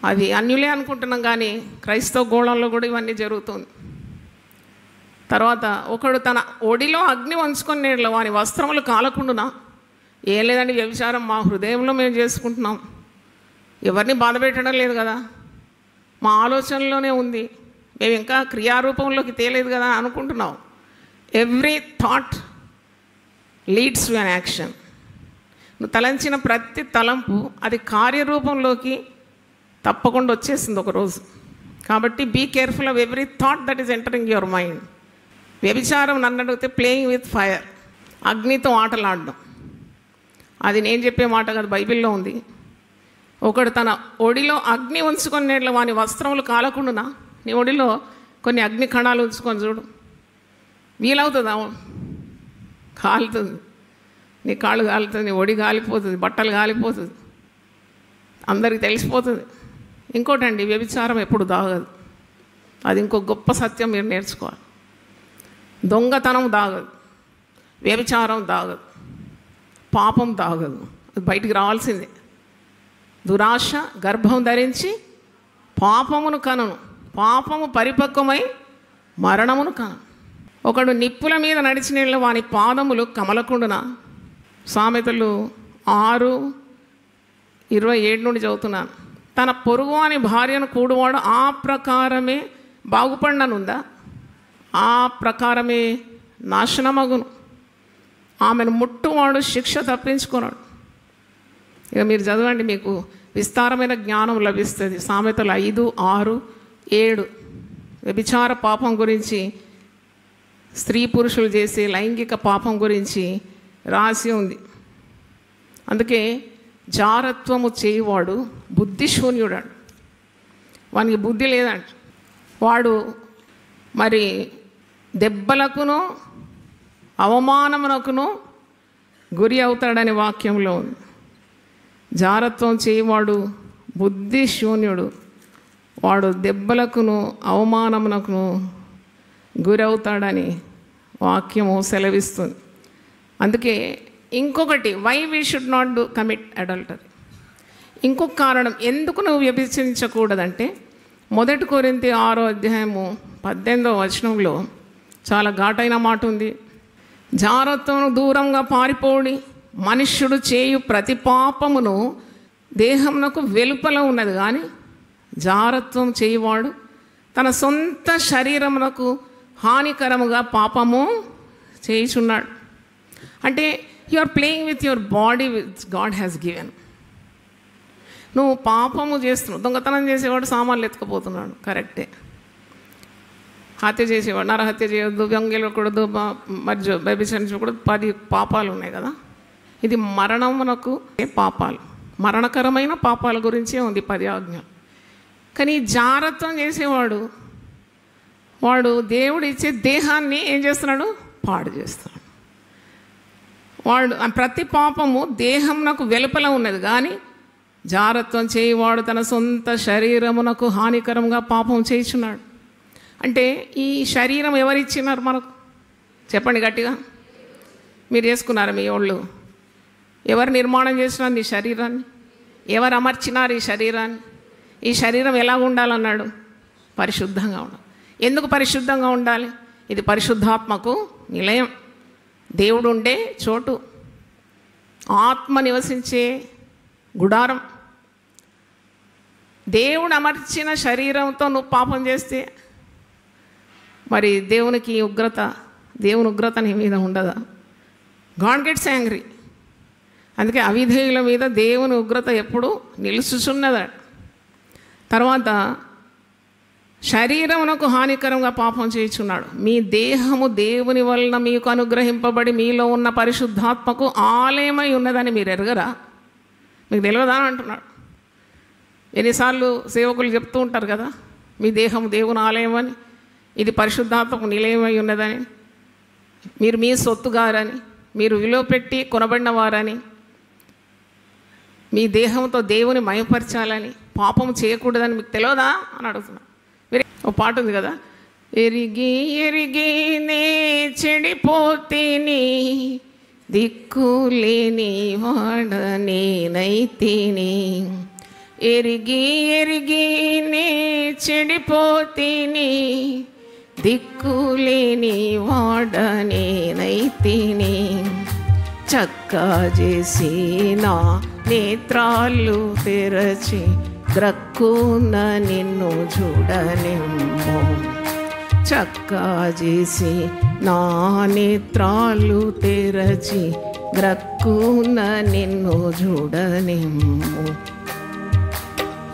అది అన్యులే అనుకుంటున్నాం, కానీ క్రైస్తవ గోళంలో కూడా ఇవన్నీ జరుగుతుంది. తర్వాత ఒకడు తన ఒడిలో అగ్ని వంచుకొని వాని వస్త్రములు కాలకుండునా? ఏం లేదండి, వ్యభిచారం మా హృదయంలో మేము చేసుకుంటున్నాం, ఎవరిని బాధ పెట్టడం లేదు కదా, మా ఆలోచనలోనే ఉంది, మేము ఇంకా క్రియారూపంలోకి తేలేదు కదా అనుకుంటున్నాం. Every thought leads to an action. నువ్వు తలంచిన ప్రతి తలంపు అది కార్యరూపంలోకి తప్పకుండా వచ్చేసింది ఒకరోజు. కాబట్టి be careful of every thought that is entering your mind. వ్యభిచారం నన్ను అడిగితే ప్లేయింగ్ విత్ ఫైర్, అగ్నితో ఆటలాడడం. అది నేను చెప్పే మాట కాదు, బైబిల్లో ఉంది. ఒకడు తన ఒడిలో అగ్ని ఉంచుకొని వాని వస్త్రములు కాలకుండానా? నీ ఒడిలో కొన్ని అగ్ని కణాలు ఉంచుకొని చూడు, వీలవుతుందా? కాలుతుంది, నీ కాళ్ళు కాలుతుంది, నీ ఒడి కాలిపోతుంది, బట్టలు కాలిపోతుంది, అందరికి తెలిసిపోతుంది. ఇంకోటండి, వ్యభిచారం ఎప్పుడు దాగదు. అది ఇంకో గొప్ప సత్యం మీరు నేర్చుకోవాలి. దొంగతనం దాగదు, వ్యభిచారం దాగదు, పాపం దాగదు, అది బయటికి రావాల్సిందే. దురాశ గర్భం ధరించి పాపమును కనును, పాపము పరిపక్వమై మరణమును కను. ఒకడు నిప్పుల మీద నడిచిన వాని పాదములు కమలకుండునా? సామెతలు 6:27 నుండి చదువుతున్నాను. తన పొరుగు అని భార్యను కూడువాడు ఆ ప్రకారమే బాగుపడిననుందా? ఆ ప్రకారమే నాశనమగును. ఆమెను ముట్టువాడు శిక్ష తప్పించుకున్నాడు. ఇక మీరు చదవండి, మీకు విస్తారమైన జ్ఞానం లభిస్తుంది. సామెతలు 5, 6, 7 వ్యభిచార పాపం గురించి, స్త్రీ పురుషులు చేసే లైంగిక పాపం గురించి రాసి ఉంది. అందుకే జారత్వము చేయువాడు బుద్ధిశూన్యుడాడు, వానికి బుద్ధి లేదంట. వాడు మరి దెబ్బలకును అవమానమునకును గురి అవుతాడని వాక్యంలో ఉంది. జారత్వం చేయవాడు బుద్ధిశూన్యుడు, వాడు దెబ్బలకును అవమానమునకును గురవుతాడని వాక్యము సెలవిస్తుంది. అందుకే ఇంకొకటి, why we should not do commit adultery. ఇంకొక కారణం ఎందుకు నువ్వు వ్యభిచరించకూడదంటే, 1 కొరింథీ 6:18 చాలా ఘాటైన మాట ఉంది. జారత్వం దూరంగా పారిపోడి మనుష్యుడు చేయు ప్రతి పాపమును దేహమునకు వెలుపల ఉన్నది, కానీ జారత్వం చేయువాడు తన సొంత శరీరమునకు హానికరముగా పాపము చేయుచున్నాడు. అంటే you are playing with your body which God has given. నువ్వు పాపము చేస్తున్నావు. దొంగతనం చేసేవాడు సామాన్లు ఎత్తుకుపోతున్నాడు, కరెక్టే. హత్య చేసేవాడు, నరహత్య చేయొద్దు, దొంగలకూడదు, మరి వ్యభిచరించకూడదు, 10 పాపాలు ఉన్నాయి కదా. ఇది మరణమునకు పాపాలు, మరణకరమైన పాపాల గురించే ఉంది 10 ఆజ్ఞలు. కానీ జారత్వం చేసేవాడు, వాడు దేవుడు ఇచ్చే దేహాన్ని ఏం చేస్తున్నాడు? పాడు చేస్తున్నాడు. వాడు ప్రతి పాపము దేహమునకు వెలుపల ఉన్నది, కానీ జారత్వం చేయవాడు తన సొంత శరీరమునకు హానికరంగా పాపం చేయుచున్నాడు. అంటే ఈ శరీరం ఎవరిచ్చినారు మనకు? చెప్పండి గట్టిగా. మీరు చేసుకున్నారు? మీ వాళ్ళు ఎవరు నిర్మాణం చేసినారు నీ శరీరాన్ని? ఎవరు అమర్చినారు ఈ శరీరాన్ని? ఈ శరీరం ఎలా ఉండాలన్నాడు? పరిశుద్ధంగా ఉండాలి. ఎందుకు పరిశుద్ధంగా ఉండాలి? ఇది పరిశుద్ధాత్మకు నిలయం, దేవుడు ఉండే చోటు, ఆత్మ నివసించే గుడారం. దేవుడు అమర్చిన శరీరంతో నువ్వు పాపం చేస్తే మరి దేవుని ఉగ్రత నీ మీద ఉండదా? God gets angry. అందుకే అవిధేయుల మీద దేవుని ఉగ్రత ఎప్పుడు నిలుచుచున్నద. తర్వాత శరీరమునకు హానికరంగా పాపం చేయుచున్నాడు. మీ దేహము దేవుని వలన మీకు అనుగ్రహింపబడి మీలో ఉన్న పరిశుద్ధాత్మకు ఆలయమై ఉన్నదని మీరు ఎరగరా? మీకు తెలియదా అంటున్నాడు. ఎన్నిసార్లు సేవకులు చెప్తూ ఉంటారు కదా, మీ దేహం దేవుని ఆలయం అని, ఇది పరిశుద్ధాత్మకు నిలయమై ఉన్నదని, మీరు మీ సొత్తుగారని, మీరు విలువ పెట్టి కొనబడిన వారని, మీ దేహంతో దేవుని మయపరచాలని, పాపం చేయకూడదని మీకు తెలియదా అని అడుగుతున్నా. మీరు ఒక పాట ఉంది కదా, ఎరిగి ఎరిగి నే చెడిపోతేని దిక్కులేని వాడనేనైతేని, ఎరిగి ఎరిగి నే చెడిపోతేని దిక్కులేని వాడనేనైతేని, చక్కా చేసి నా నేత్రాలు తెరచి గ్రక్కున నిన్ను చూడనిమ్ము, చక్కా చేసి నా నేత్రాలు తెరచి గ్రక్కున నిన్ను చూడనిమ్ము.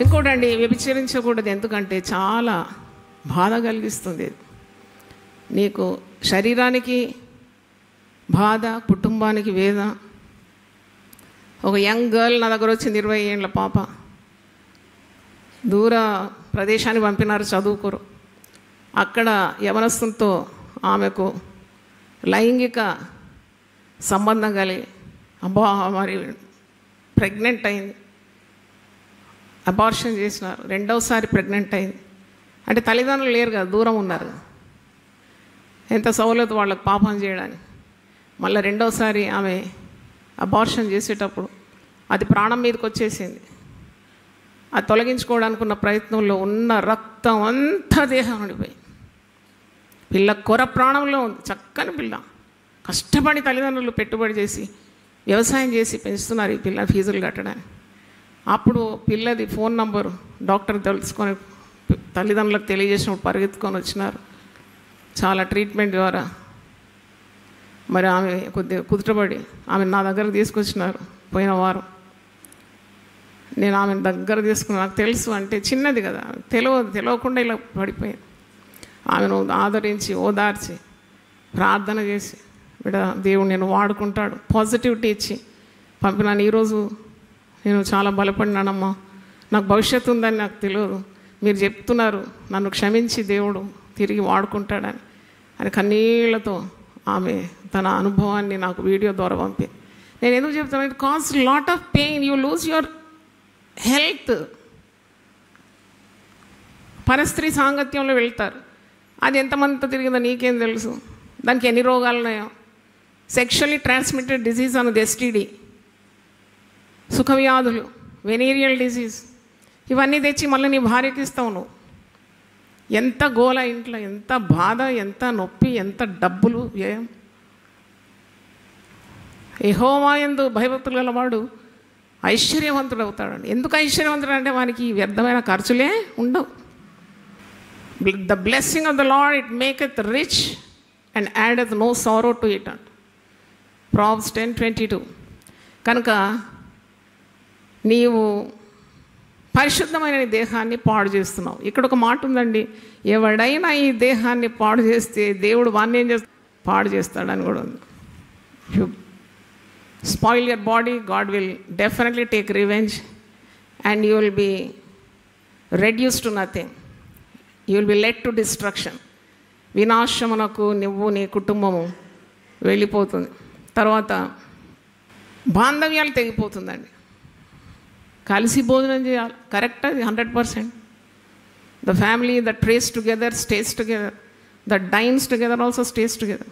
ఇంకోటండి, వ్యభిచరించకూడదు. ఎందుకంటే చాలా బాధ కలిగిస్తుంది. నీకు శరీరానికి బాధ, కుటుంబానికి వేద. ఒక యంగ్ గర్ల్ నా దగ్గర వచ్చింది, 20 ఏళ్ళ పాప. దూర ప్రదేశాన్ని పంపినారు చదువుకోరు. అక్కడ యవనస్తులతో ఆమెకు లైంగిక సంబంధం కలిగి మరి ప్రెగ్నెంట్ అయింది. అబార్షన్ చేసినారు. రెండవసారి ప్రెగ్నెంట్ అయింది. అంటే తల్లిదండ్రులు లేరు కదా, దూరం ఉన్నారు. ఎంత సౌలత వాళ్ళకు పాపం చేయడానికి. మళ్ళీ రెండవసారి ఆమె అబార్షన్ చేసేటప్పుడు అది ప్రాణం మీదకి వచ్చేసింది. అది తొలగించుకోవడానికి ఉన్న ప్రయత్నంలో ఉన్న రక్తం అంతా దేహం ఉండిపోయింది. పిల్ల కొర ప్రాణంలో ఉంది. చక్కని పిల్ల, కష్టపడి తల్లిదండ్రులు పెట్టుబడి చేసి వ్యవసాయం చేసి పెంచుతున్నారు ఈ పిల్ల ఫీజులు కట్టడానికి. అప్పుడు పిల్లది ఫోన్ నంబరు డాక్టర్ తెలుసుకొని తల్లిదండ్రులకు తెలియజేసినప్పుడు పరిగెత్తుకొని వచ్చినారు. చాలా ట్రీట్మెంట్ ద్వారా మరి ఆమె కొద్దిగా కుదుటపడి ఆమె నా దగ్గరకు తీసుకొచ్చినారు. పోయిన వారం నేను ఆమెను దగ్గర తీసుకున్నాను. నాకు తెలుసు అంటే చిన్నది కదా, తెలియకుండా ఇలా పడిపోయింది. ఆమెను ఆదరించి ఓదార్చి ప్రార్థన చేసి, బిడ్డ దేవుడు నేను వాడుకుంటాడు, పాజిటివిటీ ఇచ్చి పంపినాను. ఈరోజు నేను చాలా బలపడినానమ్మా, నాకు భవిష్యత్తు ఉందని నాకు తెలియదు, మీరు చెప్తున్నారు, నన్ను క్షమించి దేవుడు తిరిగి వాడుకుంటాడని అని కన్నీళ్లతో ఆమె తన అనుభవాన్ని నాకు వీడియో ద్వారా పంపింది. నేను ఎందుకు చెప్తాను, it cause lot of pain, you lose your health. పరస్త్రీ సాంగత్యంలో వెళ్తారు, అది ఎంతమందితో తిరిగిందో నీకేం తెలుసు, దానికి ఎన్ని రోగాలు ఉన్నాయో. సెక్షువల్లీ ట్రాన్స్మిటెడ్ డిసీజ్ అన్నది ఎస్టీడీ, సుఖవ్యాధులు, వెనీరియల్ డిసీజ్, ఇవన్నీ తెచ్చి మళ్ళీ నీ భార్యకి ఇస్తావు నువ్వు. ఎంత గోల ఇంట్లో, ఎంత బాధ, ఎంత నొప్పి, ఎంత డబ్బులు వ్యయం. యెహోవా యందు భయభక్తులు గలవాడు ఐశ్వర్యవంతుడు అవుతాడండి. ఎందుకు ఐశ్వర్యవంతుడు అంటే వానికి వ్యర్థమైన ఖర్చులే ఉండవు. The blessing of the Lord it maketh rich and addeth no sorrow to it అంట. ప్రాబ్స్ 10:22. కనుక నీవు పరిశుద్ధమైన దేహాన్ని పాడు చేస్తున్నావు. ఇక్కడ ఒక మాట ఉందండి, ఎవడైనా ఈ దేహాన్ని పాడు చేస్తే దేవుడు వాన్ని ఏం చేస్తాడు, పాడు చేస్తాడని కూడా ఉంది. You spoil your body, God will definitely take revenge and you will be reduce to nothing. You will be led to destruction. వినాశమునకు నువ్వు నీ కుటుంబము వెళ్ళిపోతుంది. తర్వాత బాంధవ్యాలు తెగిపోతుందండి. కలిసి భోజనం చేయాలి, కరెక్ట్, అది 100%. The family that trace together stays together, that dynes together also stays together.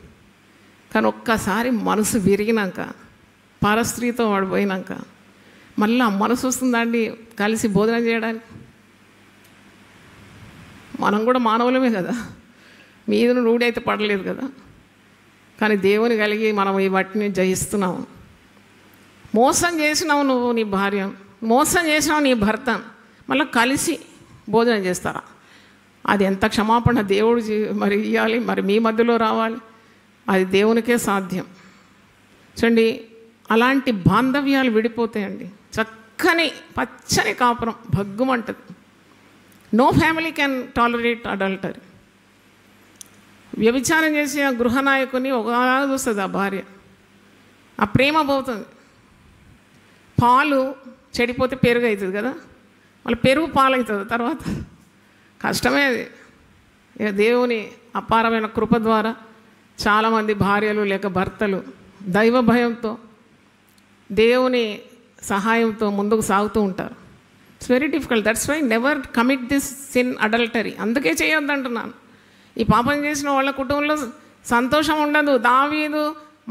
కానీ ఒక్కసారి మనసు విరిగినాక, పరస్త్రీతో వాడు పోయినాక మళ్ళీ మనసు వస్తుందండి కలిసి భోజనం చేయడానికి. మనం కూడా మానవులమే కదా, మీద రూఢి అయితే పడలేదు కదా. కానీ దేవుని కలిగి మనం ఈ వాటిని జయిస్తున్నాము. మోసం చేసినావు నువ్వు నీ భార్య, మోసం చేసినావు నీ భర్త, మళ్ళీ కలిసి భోజనం చేస్తారా? అది ఎంత క్షమాపణ దేవుడు మరి ఇవ్వాలి, మరి మీ మధ్యలో రావాలి. అది దేవునికే సాధ్యం. చూడండి, అలాంటి బాంధవ్యాలు విడిపోతాయండి. చక్కని పచ్చని కాపురం భగ్గుమంటది. No family can tolerate adultery. వ్యభిచారం చేసి ఆ గృహనాయకుని ఒకలాగా చూస్తుంది ఆ భార్య. ఆ ప్రేమ పోతుంది. పాలు చెడిపోతే పెరుగు అవుతుంది కదా, మళ్ళీ పెరుగు పాలు అవుతుంది తర్వాత. కష్టమే అది. ఇక దేవుని అపారమైన కృప ద్వారా చాలామంది భార్యలు లేక భర్తలు దైవ భయంతో దేవుని సహాయంతో ముందుకు సాగుతూ ఉంటారు. It's very difficult. That's why never commit this sin adultery. అందుకే చేయొద్దంటున్నాను. ఈ పాపం చేసిన వాళ్ళ కుటుంబంలో సంతోషం ఉండదు. దావీదు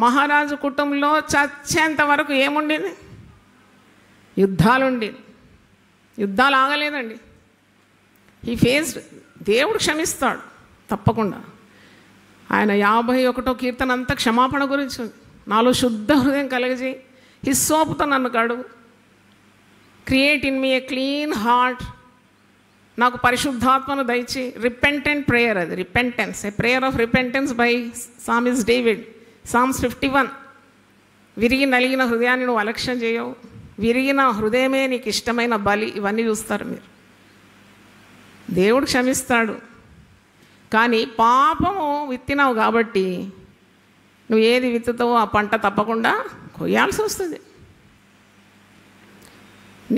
మహారాజు కుటుంబంలో చచ్చేంత వరకు ఏముండేది? యుద్ధాలు ఉండేది. యుద్ధాలు ఆగలేదండి. ఈ ఫేస్డ్. దేవుడు క్షమిస్తాడు తప్పకుండా. ఆయన 51వ కీర్తన అంతా క్షమాపణ గురించి ఉంది. నాలో శుద్ధ హృదయం కలగజేయి, హిస్సోపుతో నన్ను కడుగు, create in me a clean heart, నాకు పరిశుద్ధాత్మను దయచి. రిపెంటెంట్ ప్రేయర్ అది, repentance, a prayer of repentance by psalmist David. Psalms 51. విరిగి నలిగిన హృదయాన్ని నువ్వు అలక్ష్యం చేయవు, విరిగిన హృదయమే నీకు ఇష్టమైన బలి. ఇవన్నీ చూస్తారు మీరు. దేవుడు క్షమిస్తాడు. కానీ పాపము విత్తినావు కాబట్టి నువ్వు ఏది విత్తుతావో ఆ పంట తప్పకుండా కొయ్యాల్సి వస్తుంది.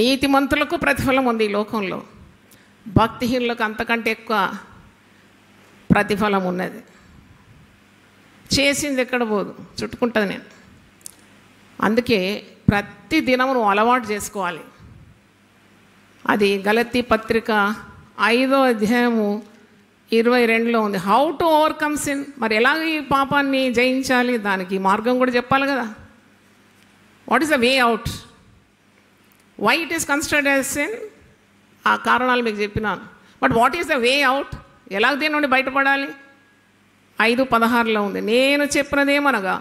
నీతిమంతులకు ప్రతిఫలం ఉంది ఈ లోకంలో, భక్తిహీనులకు అంతకంటే ఎక్కువ ప్రతిఫలం ఉన్నది. చేసింది ఎక్కడ పోదు, చుట్టుకుంటుంది. నేను అందుకే ప్రతి దినం నువ్వు అలవాటు చేసుకోవాలి. అది గలతీ పత్రిక 5వ అధ్యాయము 22లో ఉంది. How to overcome sin. మరి ఎలాగ ఈ పాపాన్ని జయించాలి, దానికి మార్గం కూడా చెప్పాలి కదా. What is the way out, why it is considered as sin, ఆ కారణాలు మీకు చెప్పినాను. But what is the way out, ఎలాగ దీని నుండి బయటపడాలి? 5:16లో ఉంది. నేను చెప్పినదేమనగా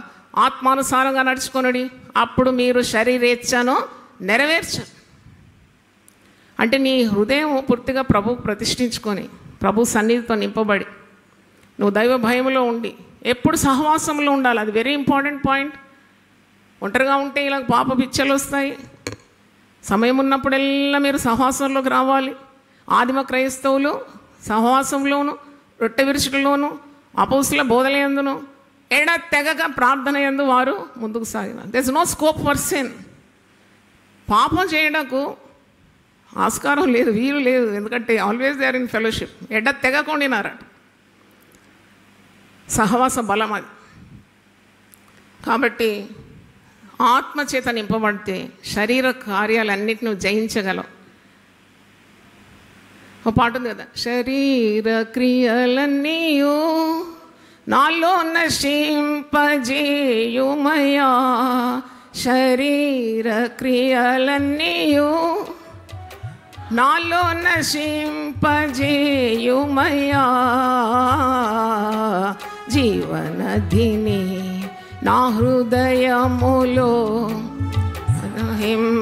ఆత్మానుసారంగా నడుచుకొనుడి, అప్పుడు మీరు శరీరేచ్ఛను నెరవేర్చరు. అంటే నీ హృదయం పూర్తిగా ప్రభువుకు ప్రతిష్ఠించుకొని ప్రభు సన్నిధితో నింపబడి నువ్వు దైవ భయంలో ఉండి ఎప్పుడు సహవాసంలో ఉండాలి. అది వెరీ ఇంపార్టెంట్ పాయింట్. ఒంటరిగా ఉంటే ఇలా పాప పిచ్చలు వస్తాయి. సమయం ఉన్నప్పుడెల్లా మీరు సహవాసంలోకి రావాలి. ఆదిమ క్రైస్తవులు సహవాసంలోను, రొట్టె విరుచుటలోను, అపోస్తుల బోధలయందును తెగక ప్రార్థన యందు వారు ముందుకు సాగిన. There is no scope for sin. పాపం చేయడానికి ఆస్కారం లేదు, వీలు లేదు. ఎందుకంటే always they are in fellowship. తెగకుండినారట. సహవాస బలం అది. కాబట్టి ఆత్మచేత నింపబడితే శరీర కార్యాలన్నిటిని జయించగలవు. ఒక పాట ఉంది కదా, శరీర క్రియలన్నీయు నాలో నశింపజేయుమయా, శరీర క్రియలన్నీయు నాలో నశింపజేయుమయా, జీవనధిని నా హృదయములో ప్రవహింపజేయుమయా,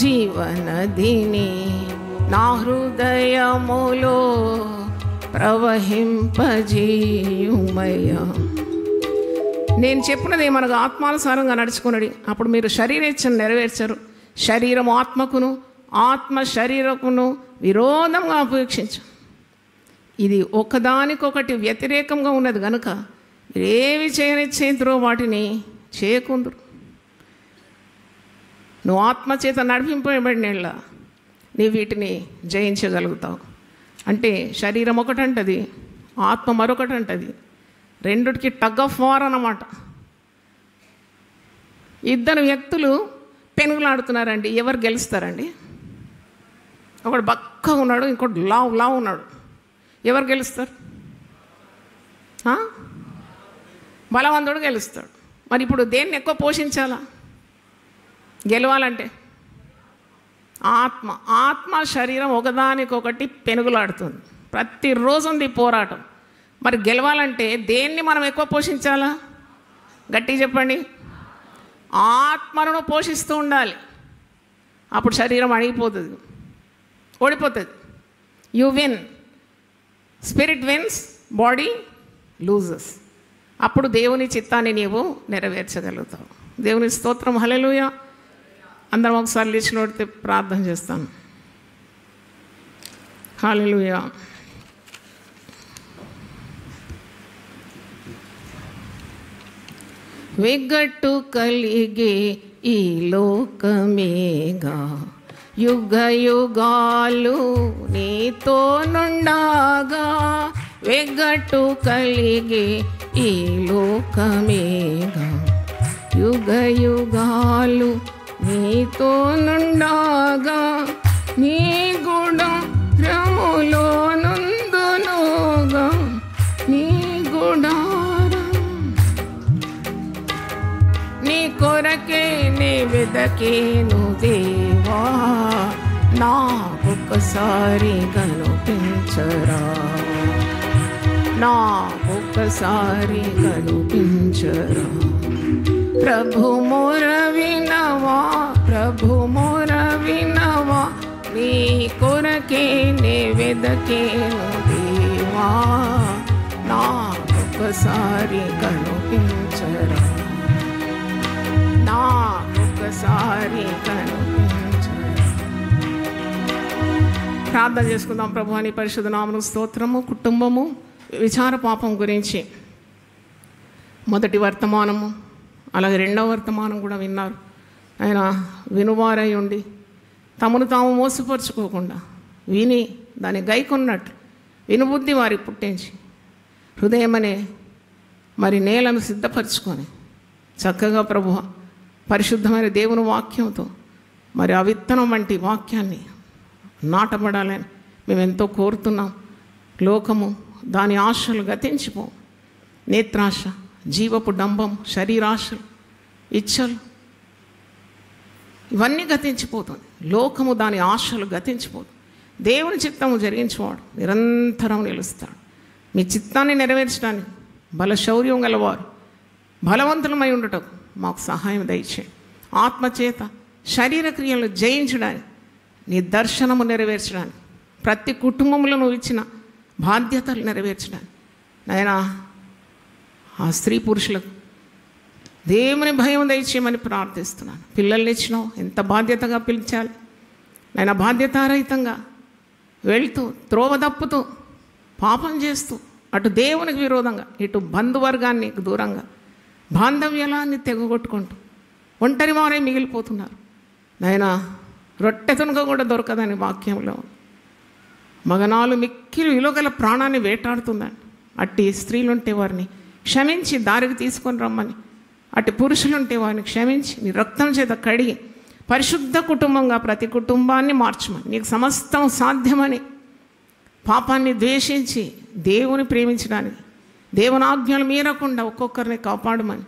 జీవనధిని నా హృదయములో ప్రవహింపజేయుమయా. నేను చెప్పినది మనకు ఆత్మానుసారంగా నడుచుకున్నది, అప్పుడు మీరు శరీరేచ్ఛను నెరవేర్చరు. శరీరం ఆత్మకును, ఆత్మ శరీరకును విరోధంగా అపేక్షించు. ఇది ఒకదానికొకటి వ్యతిరేకంగా ఉన్నది కనుక మీరేవి చేయనిచ్చేందురో వాటిని చేయకుందురు. నువ్వు ఆత్మచేత నడిపింపబడినలా నీ వీటిని జయించగలుగుతావు. అంటే శరీరం ఒకటంటది, ఆత్మ మరొకటంటది. రెండిటికి టగ్ ఆఫ్ వార్ అన్నమాట. ఇద్దరు వ్యక్తులు పెనుగులాడుతున్నారండి. ఎవరు గెలుస్తారండి? ఒకడు బక్కగా ఉన్నాడు, ఇంకోటి లావు ఉన్నాడు. ఎవరు గెలుస్తారు? బలవంతుడు గెలుస్తాడు. మరి ఇప్పుడు దేన్ని ఎక్కువ పోషించాలా? గెలవాలంటే ఆత్మ శరీరం ఒకదానికొకటి పెనుగులాడుతుంది. ప్రతిరోజు ఉంది పోరాటం. మరి గెలవాలంటే దేన్ని మనం ఎక్కువ పోషించాలా? గట్టిగా చెప్పండి. ఆత్మను పోషిస్తూ ఉండాలి. అప్పుడు శరీరం అడిగిపోతుంది, ఓడిపోతుంది. You win, spirit wins, body loses. అప్పుడు దేవుని చిత్తాన్ని నీవు నెరవేర్చగలుగుతావు. దేవుని స్తోత్రం, హల్లెలూయా. అందరం ఒకసారి లేచి నోడితే ప్రార్థన చేస్తాను. హల్లెలూయా. వెగ్గట్టు కలిగే ఈ లోకమేగా, యుగ యుగాలు నీతో నుండాగా. వెగ్గట్టు కలిగే ఈ లోకమేగా, యుగ యుగాలు నీతో నుండాగా. నీ గుడారములో నందునుగా, నీ గుడారం నీ కొరకే నీ వెదకేను దేవా. నాకొక్కసారి కనిపించరా, నాకొక్కసారి కనిపించరా. ప్రభు మొర వినవా, ప్రభు మొర వినవా. నీ కొరకే నీ వెదకేను దేవా. నాకొక్కసారి కనిపించరా, నాకొక్కసారి కనిపించరా. ప్రార్థన చేసుకుందాం. ప్రభు నీ పరిశుద్ధ నామమునకు స్తోత్రము. కుటుంబము విచార పాపం గురించి మొదటి వర్తమానము అలాగే రెండవ వర్తమానం కూడా విన్నారు. ఆయన వినువారై ఉండి తమను తాము మోసపరుచుకోకుండా విని దాన్ని గైకొన్నట్టు వినుబుద్ధి వారికి పుట్టించి హృదయమనే మరి నేలను సిద్ధపరచుకొని చక్కగా ప్రభువా పరిశుద్ధమైన దేవుని వాక్యంతో మరి ఆ విత్తనం వంటి వాక్యాన్ని నాటబడాలని మేము ఎంతో కోరుతున్నాం. లోకము దాని ఆశలు గతించిపో. నేత్రాశ, జీవపు డంబం, శరీరాశలు, ఇచ్చలు ఇవన్నీ గతించిపోతుంది. లోకము దాని ఆశలు గతించిపోతుంది. దేవుని చిత్తము జరిగించేవాడు నిరంతరం నిలుస్తాడు. మీ చిత్తాన్ని నెరవేర్చడానికి బలశౌర్యం గలవారు బలవంతులమై ఉండటం మాకు సహాయం దయచేయండి. ఆత్మచేత శరీర క్రియలను జయించడానికి నీ దర్శనము నెరవేర్చడానికి ప్రతి కుటుంబంలో నువ్వు ఇచ్చిన బాధ్యతలు నెరవేర్చడానికి నాయనా ఆ స్త్రీ పురుషులకు దేవుని భయం దయచేయమని ప్రార్థిస్తున్నాను. పిల్లల్ని ఇచ్చినావు, ఎంత బాధ్యతగా పిలిచాలి నాయన. బాధ్యతారహితంగా వెళ్తూ త్రోవ తప్పుతూ పాపం చేస్తూ అటు దేవునికి విరోధంగా ఇటు బంధువర్గాన్ని దూరంగా బాంధవ్యాలాన్ని తెగగొట్టుకుంటూ ఒంటరి వారే మిగిలిపోతున్నారు నాయన. రొట్టె తునుక కూడా దొరకదని వాక్యంలో మగనాలు మిక్కిలి విలువగల ప్రాణాన్ని వేటాడుతుందండి. అట్టి స్త్రీలుంటే వారిని క్షమించి దారికి తీసుకొని రమ్మని, అట్టి పురుషులుంటే వారిని క్షమించి నీ రక్తం చేత కడిగి పరిశుద్ధ కుటుంబంగా ప్రతి కుటుంబాన్ని మార్చమని, నీకు సమస్తం సాధ్యమని పాపాన్ని ద్వేషించి దేవుని ప్రేమించడానికి దేవుని ఆజ్ఞలు మీరకుండా ఒక్కొక్కరిని కాపాడమని,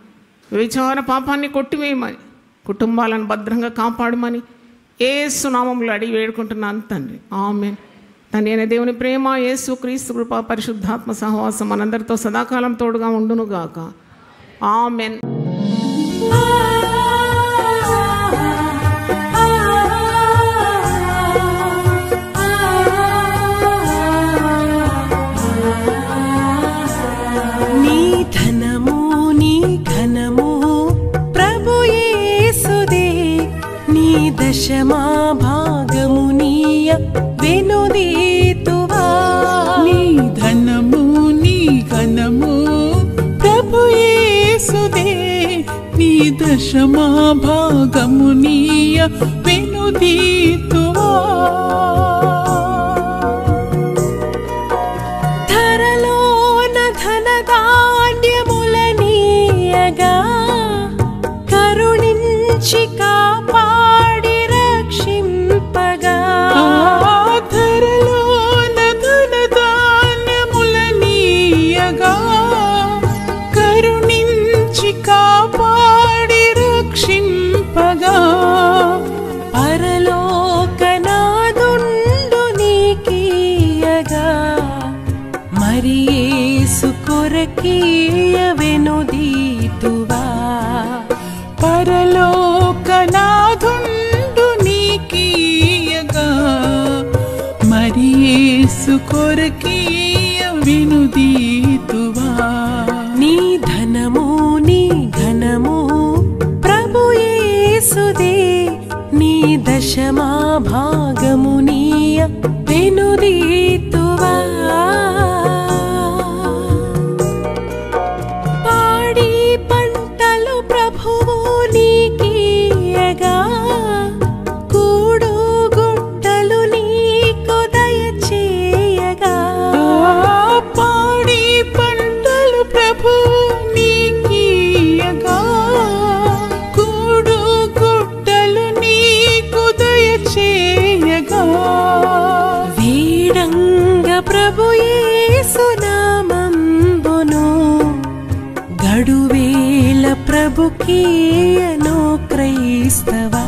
వ్యభిచార పాపాన్ని కొట్టివేయమని, కుటుంబాలను భద్రంగా కాపాడమని యేసు నామములో అడిగి వేడుకుంటున్నాను తండ్రి. ఆమేన్. తండ్రి అయిన దేవుని ప్రేమ, యేసు క్రీస్తు కృప, పరిశుద్ధాత్మ సహవాసం మనందరితో సదాకాలం తోడుగా ఉండునుగాక. ఆమేన్. నీ ధనము నీ ఘనము ప్రభు యేసుదే, నీ దశమా భాగము నీయ వెనుదీతువా. నీ ధనము నీ ఘనము ప్రభు యేసుదే, నీ దశమా భాగము నీయ వెనుదీతువా. ధరలోన ధనధాన్యములనీయగా కరుణించి కాపాడి రక్షింపగా. ధరలోన ధనధాన్యములనీయగా కరుణించి కాపాడి రక్షింపగా. కొరకీయవెనుదీతువా పరలోకనాథుండు నీకీయగా మరి యేసు కొరకీయ వినుదీతువా నీ ధనము నీ ఘనము ప్రభు యేసుదే నీ దశమా భాగము నీయ వెనుదీతువా పాడి పంటలు ప్రభువు నీకీయగా కూడు గుట్టలు నీకు దయచేయగా పాడి పంటలు ప్రభు నీకీయగా కూడు గుట్టలు నీకు దయచేయగా వీడంగ ప్రభు యేసు నామంబును గడువేల ప్రభుకీయను క్రైస్తవా